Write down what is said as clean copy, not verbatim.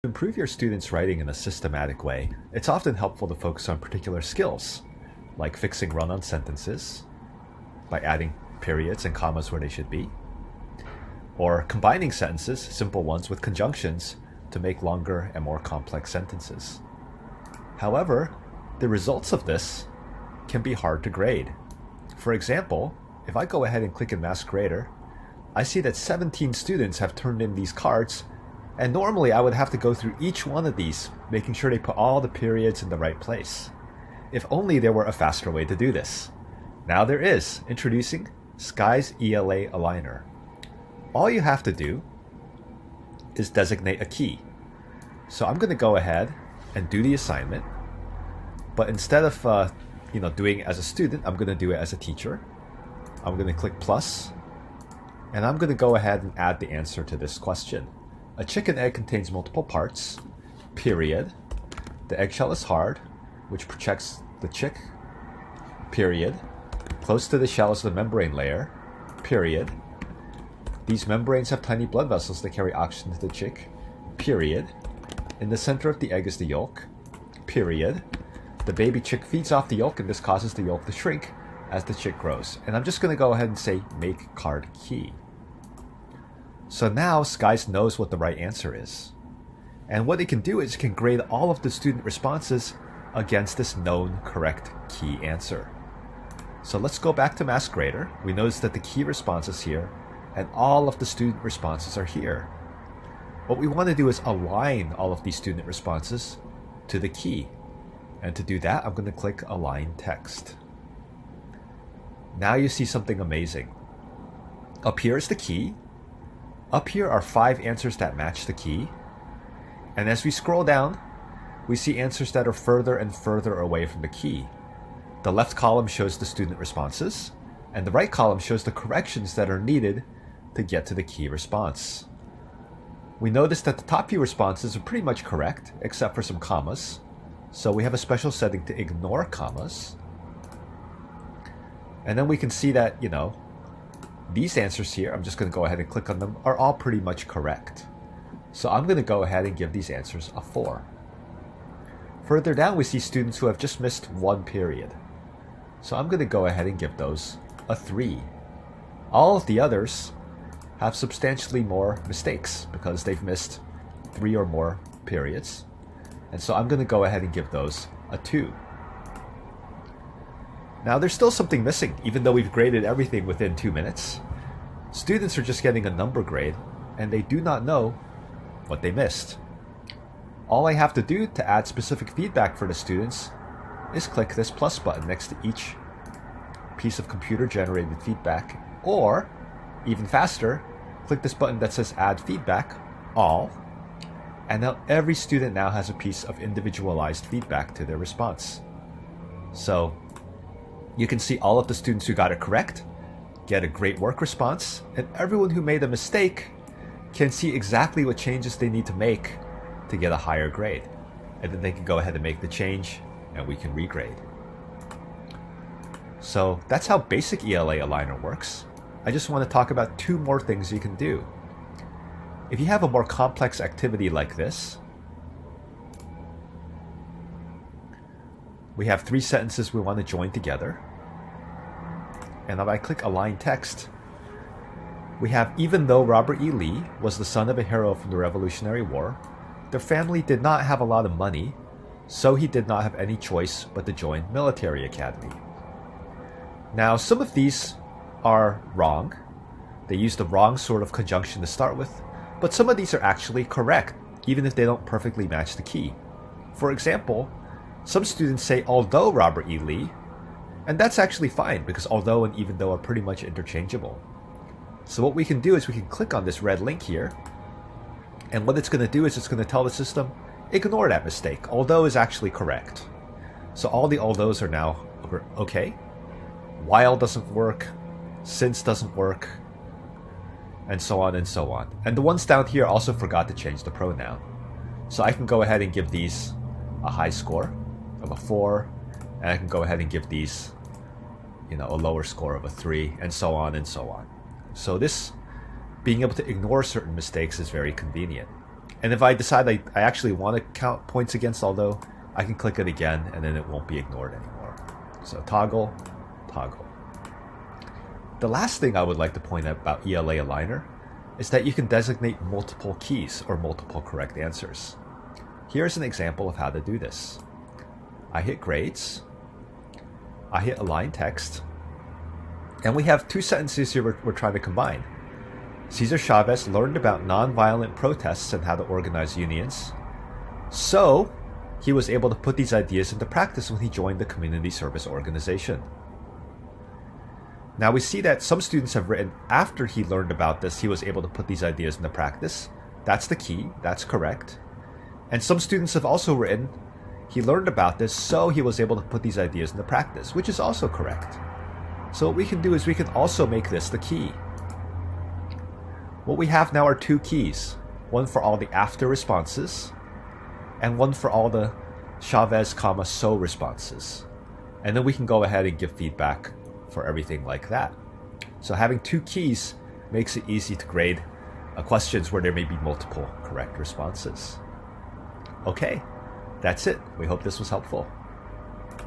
To improve your students' writing in a systematic way, it's often helpful to focus on particular skills, like fixing run-on sentences by adding periods and commas where they should be, or combining sentences, simple ones, with conjunctions to make longer and more complex sentences. However, the results of this can be hard to grade. For example, if I go ahead and click in Mass Grader, I see that 17 students have turned in these cards, and normally I would have to go through each one of these, making sure they put all the periods in the right place. If only there were a faster way to do this. Now there is. Introducing Sky's Ela Aligner. All you have to do is designate a key. So I'm going to go ahead and do the assignment, but instead of doing it as a student, I'm going to do it as a teacher. I'm going to click plus, and I'm going to go ahead and add the answer to this question. A chicken egg contains multiple parts, period. The eggshell is hard, which protects the chick, period. Close to the shell is the membrane layer, period. These membranes have tiny blood vessels that carry oxygen to the chick, period. In the center of the egg is the yolk, period. The baby chick feeds off the yolk, and this causes the yolk to shrink as the chick grows. And I'm just going to go ahead and say make card key. So now Skies knows what the right answer is. And what it can do is it can grade all of the student responses against this known correct key answer. So let's go back to Mass Grader. We notice that the key response is here, and all of the student responses are here. What we want to do is align all of these student responses to the key. And to do that, I'm going to click Align Text. Now you see something amazing. Up here is the key. Up here are 5 answers that match the key. And as we scroll down, we see answers that are further and further away from the key. The left column shows the student responses, and the right column shows the corrections that are needed to get to the key response. We notice that the top few responses are pretty much correct, except for some commas. So we have a special setting to ignore commas. And then we can see that, these answers here, I'm just going to go ahead and click on them, are all pretty much correct. So I'm going to go ahead and give these answers a 4. Further down, we see students who have just missed 1 period. So I'm going to go ahead and give those a 3. All of the others have substantially more mistakes because they've missed 3 or more periods. And so I'm going to go ahead and give those a 2. Now there's still something missing, even though we've graded everything within 2 minutes. Students are just getting a number grade, and they do not know what they missed. All I have to do to add specific feedback for the students is click this plus button next to each piece of computer-generated feedback, or, even faster, click this button that says Add Feedback, All, and now every student now has a piece of individualized feedback to their response. So, you can see all of the students who got it correct get a great work response, and everyone who made a mistake can see exactly what changes they need to make to get a higher grade. And then they can go ahead and make the change, and we can regrade. So that's how basic Ela Aligner works. I just want to talk about 2 more things you can do. If you have a more complex activity like this, we have 3 sentences we want to join together. And if I click Align Text, we have, even though Robert E. Lee was the son of a hero from the Revolutionary War, their family did not have a lot of money, so he did not have any choice but to join military academy. Now, some of these are wrong. They use the wrong sort of conjunction to start with, but some of these are actually correct, even if they don't perfectly match the key. For example, some students say although Robert E. Lee, and that's actually fine because although and even though are pretty much interchangeable. So what we can do is we can click on this red link here, and what it's going to do is it's going to tell the system, ignore that mistake. Although is actually correct. So all the althoughs are now okay. While doesn't work, since doesn't work, and so on and so on. And the ones down here also forgot to change the pronoun. So I can go ahead and give these a high score of a 4, and I can go ahead and give these a lower score of a 3, and so on and so on. So this, being able to ignore certain mistakes, is very convenient. And if I decide I actually want to count points against although, I can click it again and then it won't be ignored anymore. So toggle, toggle. The last thing I would like to point out about Ela Aligner is that you can designate multiple keys or multiple correct answers. Here's an example of how to do this. I hit grades, I hit align text, and we have two sentences here we're trying to combine. Cesar Chavez learned about nonviolent protests and how to organize unions, so he was able to put these ideas into practice when he joined the community service organization. Now we see that some students have written after he learned about this, he was able to put these ideas into practice. That's the key, that's correct. And some students have also written, he learned about this, so he was able to put these ideas into practice, which is also correct. So what we can do is we can also make this the key. What we have now are two keys, one for all the after responses, and one for all the Chavez, so responses. And then we can go ahead and give feedback for everything like that. So having two keys makes it easy to grade questions where there may be multiple correct responses. Okay, that's it. We hope this was helpful.